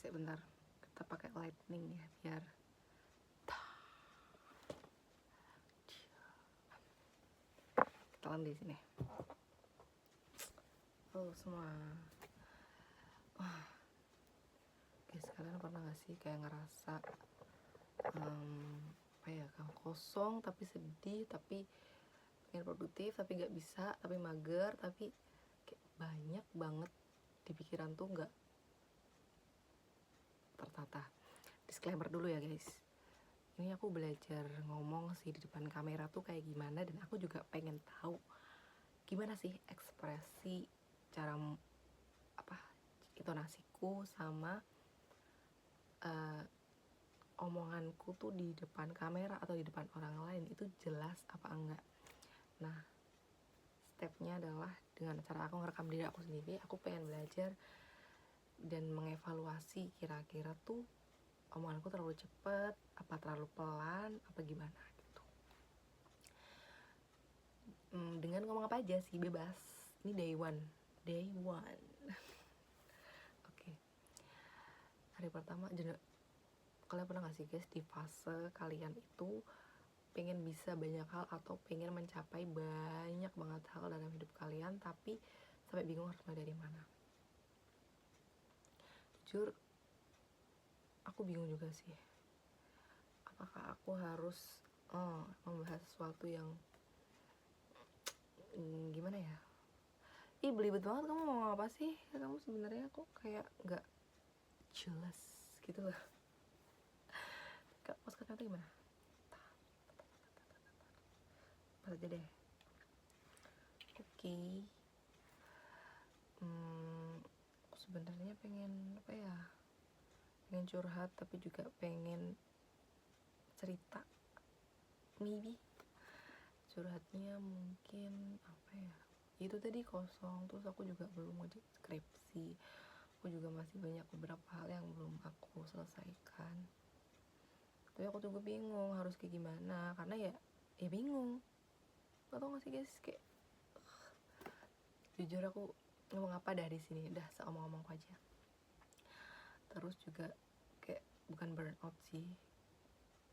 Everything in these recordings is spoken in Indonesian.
guys ya, bentar kita pakai lightning ya biar kita land di sini. Halo semua. Guys, kalian pernah gak sih kayak ngerasa apa ya, kosong tapi sedih, tapi pengen produktif tapi gak bisa, tapi mager, tapi kayak banyak banget di pikiran tuh gak tertata. Disclaimer dulu ya guys, ini aku belajar ngomong sih di depan kamera tuh kayak gimana, dan aku juga pengen tahu gimana sih ekspresi, cara intonasiku sama omonganku tuh di depan kamera atau di depan orang lain itu jelas apa enggak. Nah, stepnya adalah dengan cara aku ngerekam diri aku sendiri. Aku pengen belajar dan mengevaluasi kira-kira tuh omonganku terlalu cepet, apa terlalu pelan, apa gimana gitu. Dengan ngomong apa aja sih, bebas. Ini day one. Oke. Hari pertama, kalian pernah gak sih guys di fase kalian itu pengen bisa banyak hal atau pengen mencapai banyak banget hal dalam hidup kalian, tapi sampai bingung harus mulai dari mana? Jujur, aku bingung juga sih. Apakah aku harus membahas sesuatu yang gimana ya? Belibet banget, kamu mau ngomong apa sih? Kamu sebenarnya kok kayak nggak jelas gitu lah. Kak, postkatnya tuh gimana? Pas aja deh. Oke. Aku sebenarnya pengen apa ya? Pengen curhat tapi juga pengen cerita. Maybe curhatnya mungkin apa ya? Itu tadi kosong, terus aku juga belum ngajak skripsi. Aku juga masih banyak beberapa hal yang belum aku selesaikan. Tapi aku juga bingung harus kayak gimana, karena ya bingung. Gak tau gak sih guys, kayak jujur aku ngomong apa dah di sini, udah seomong-omongku aja. Terus juga kayak bukan burnout sih,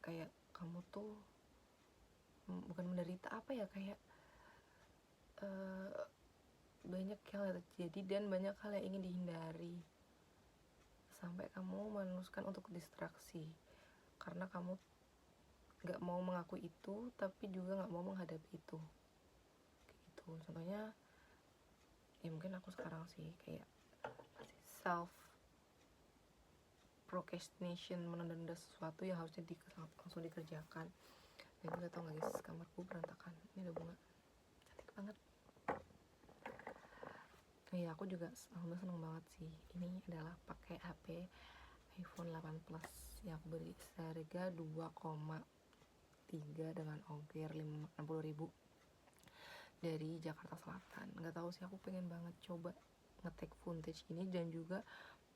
kayak kamu tuh bukan menderita apa ya, kayak banyak hal yang terjadi dan banyak hal yang ingin dihindari, sampai kamu meneruskan untuk distraksi karena kamu gak mau mengakui itu tapi juga gak mau menghadapi itu. Kayak gitu. Contohnya ya mungkin aku sekarang sih kayak self procrastination, menunda-nunda sesuatu yang harusnya langsung dikerjakan. Dan gak tau gak guys, kamarku berantakan. Ini ada bunga cantik banget. Iya, aku juga seneng banget sih. Ini adalah pakai HP iPhone 8 Plus yang aku beli seharga 2,3 dengan ongkir 60.000 dari Jakarta Selatan. Nggak tahu sih, aku pengen banget coba ngetek footage ini dan juga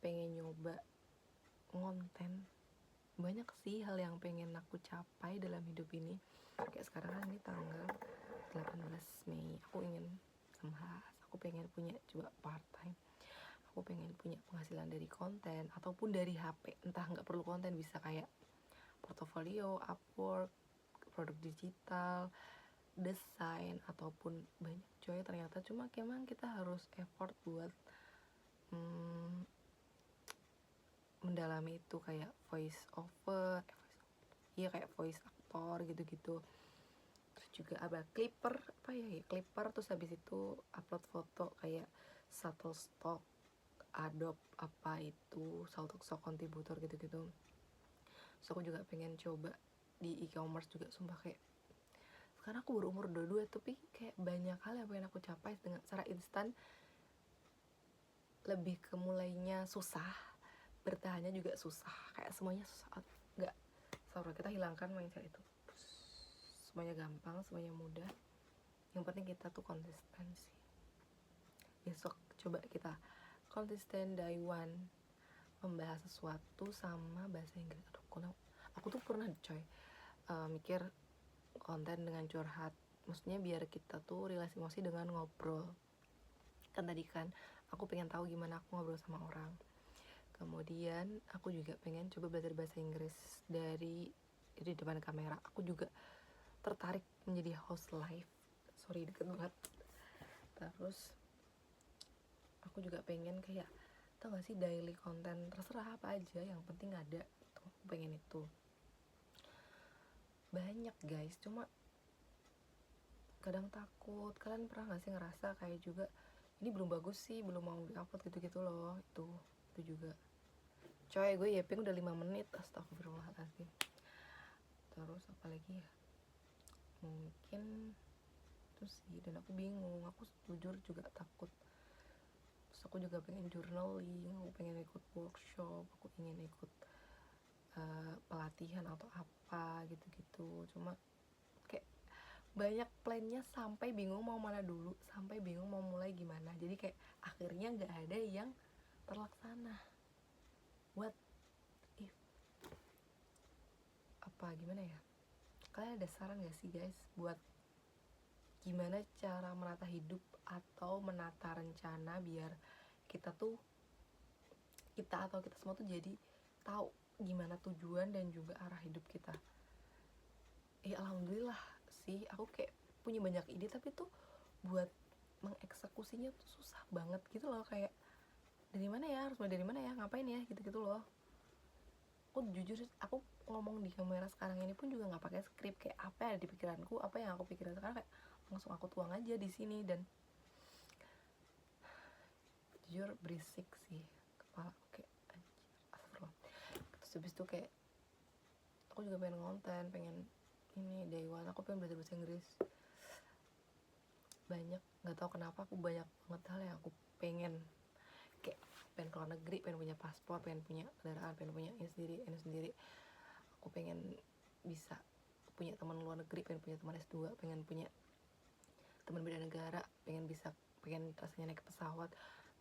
pengen nyoba ngonten. Banyak sih hal yang pengen aku capai dalam hidup ini. Kayak sekarang kan ini tanggal 18 Mei. Aku ingin aku pengen punya coba part time. Aku pengen punya penghasilan dari konten ataupun dari HP. Entah nggak perlu konten, bisa kayak portofolio, Upwork, produk digital, desain, ataupun banyak coy ternyata. Cuma emang kita harus effort buat mendalami itu, kayak voice over, kayak voice actor gitu-gitu. Terus juga ada clipper, clipper, terus habis itu upload foto kayak Shutterstock, Adobe apa itu, Shutterstock kontributor gitu-gitu. So aku juga pengen coba di e-commerce juga, sumpah kayak sekarang aku baru umur 22 tapi kayak banyak hal yang pengen aku capai dengan secara instan. Lebih ke mulainya susah, bertahannya juga susah, kayak semuanya susah. Enggak, kita hilangkan mindset itu. Semuanya gampang, semuanya mudah. Yang penting kita tuh konsisten sih. Besok coba kita konsisten day one membahas sesuatu sama bahasa Inggris. Aku tuh pernah coy mikir konten dengan curhat, maksudnya biar kita tuh relasi emosi dengan ngobrol. Kan tadi kan aku pengen tahu gimana aku ngobrol sama orang. Kemudian aku juga pengen coba belajar bahasa Inggris dari di depan kamera. Aku juga tertarik menjadi host live. Sorry, deket banget. Terus aku juga pengen kayak, tau gak sih, daily content, terserah apa aja yang penting ada gitu. Aku pengen itu. Banyak guys, cuma kadang takut. Kalian pernah gak sih ngerasa kayak juga, ini belum bagus sih, belum mau di-upload gitu-gitu loh. Itu juga. Coy, gue yaping udah 5 menit. Astagfirullahaladzim. Terus apa lagi ya? Mungkin itu sih. Dan aku bingung, aku jujur juga takut. Terus aku juga pengen journaling, aku pengen ikut workshop, aku ingin ikut pelatihan atau apa gitu-gitu. Cuma kayak banyak plannya sampai bingung mau mana dulu, sampai bingung mau mulai gimana. Jadi kayak akhirnya gak ada yang terlaksana. What if? Apa gimana ya? Kalian ada saran gak sih guys buat gimana cara menata hidup atau menata rencana biar kita semua tuh jadi tahu gimana tujuan dan juga arah hidup kita. Alhamdulillah sih, aku kayak punya banyak ide, tapi tuh buat mengeksekusinya tuh susah banget gitu loh. Kayak dari mana ya, harus mulai dari mana ya, ngapain ya, gitu-gitu loh. Aku jujur, aku ngomong di kamera sekarang ini pun juga nggak pakai skrip. Kayak apa yang ada di pikiranku, apa yang aku pikirin sekarang, kayak langsung aku tuang aja di sini. Dan jujur berisik sih kepala aku, kayak anjir, astagfirullah. Terus habis itu kayak aku juga pengen konten, pengen ini day one, aku pengen belajar bahasa Inggris. Banyak, nggak tahu kenapa aku banyak banget hal yang aku pengen. Kayak pengen keluar negeri, pengen punya paspor, pengen punya kendaraan, pengen punya ini sendiri. Aku pengen bisa punya teman luar negeri, pengen punya teman S2, pengen punya teman beda negara, pengen rasanya naik pesawat,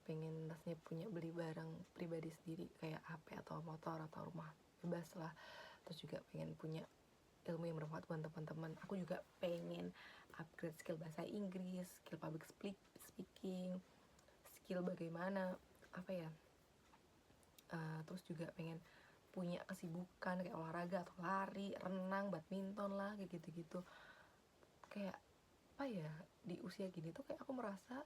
pengen rasanya punya beli barang pribadi sendiri kayak HP atau motor atau rumah bebas lah. Terus juga pengen punya ilmu yang bermanfaat buat teman-teman. Aku juga pengen upgrade skill bahasa Inggris, skill public speaking, skill bagaimana apa ya, terus juga pengen punya kesibukan kayak olahraga atau lari, renang, badminton lah, kayak gitu-gitu. Kayak apa ya, di usia gini tuh kayak aku merasa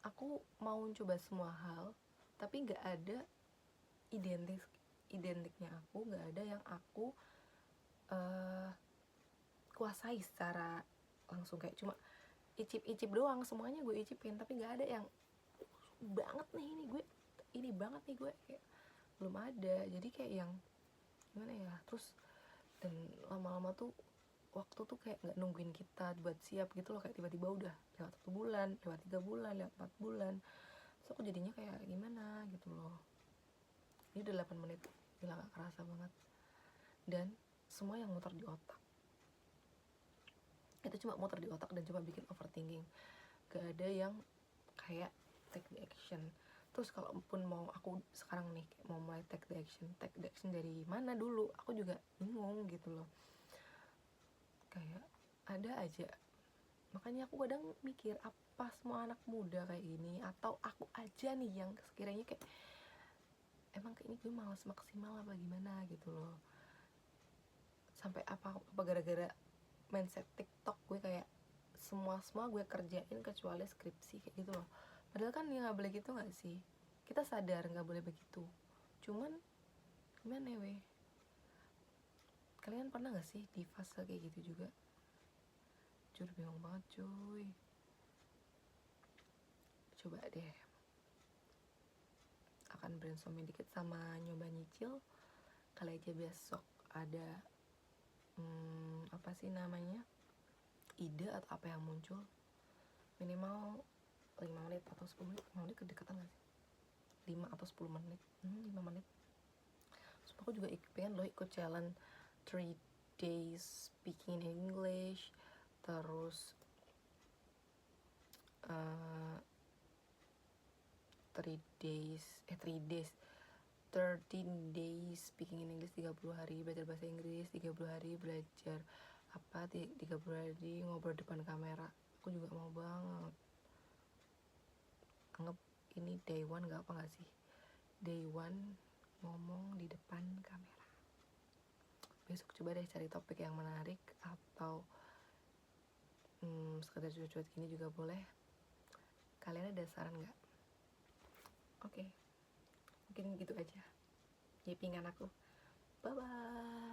aku mau coba semua hal, tapi nggak ada identiknya aku, nggak ada yang aku kuasai secara langsung. Kayak cuma icip-icip doang, semuanya gue icipin, tapi nggak ada yang banget nih, ini banget nih gue, kayak belum ada. Jadi kayak yang gimana ya, terus dan lama-lama tuh waktu tuh kayak nggak nungguin kita buat siap gitu loh. Kayak tiba-tiba udah lewat 1 bulan, lewat 3 bulan, lewat 4 bulan. Terus aku jadinya kayak gimana gitu loh. Ini udah 8 menit, gila gak kerasa banget. Dan semua yang muter di otak itu cuma muter di otak dan cuma bikin overthinking. Gak ada yang kayak take the action. Terus kalaupun mau aku sekarang nih kayak mau mulai take the action dari mana dulu, aku juga bingung gitu loh. Kayak ada aja. Makanya aku kadang mikir, apa semua anak muda kayak gini, atau aku aja nih yang sekiranya kayak emang kayak ini gue malas maksimal apa gimana gitu loh. Sampai apa gara-gara mindset TikTok gue kayak semua gue kerjain kecuali skripsi, kayak gitu loh. Padahal kan ya nggak boleh gitu nggak sih, kita sadar nggak boleh begitu, cuman gimana ya weh. Kalian pernah nggak sih di fase kayak gitu juga? Jujur bingung banget cuy. Coba deh akan brainstorming dikit sama nyoba nyicil kali aja besok ada apa sih namanya, ide atau apa yang muncul. Minimal 5 menit atau 10 menit. 5 menit kedekatan gak sih? 5 atau 10 menit 5 menit. Terus aku juga pengen loh ikut challenge 3 days speaking English. Terus 13 days speaking in English, 30 hari belajar bahasa Inggris, 30 hari belajar 30 hari ngobrol depan kamera. Aku juga mau banget. Anggap ini day one gak apa gak sih? Day one ngomong di depan kamera. Besok coba deh cari topik yang menarik, atau sekedar cuit-cuit gini juga boleh. Kalian ada saran nggak? Oke, mungkin gitu aja nyipingan aku. Bye bye.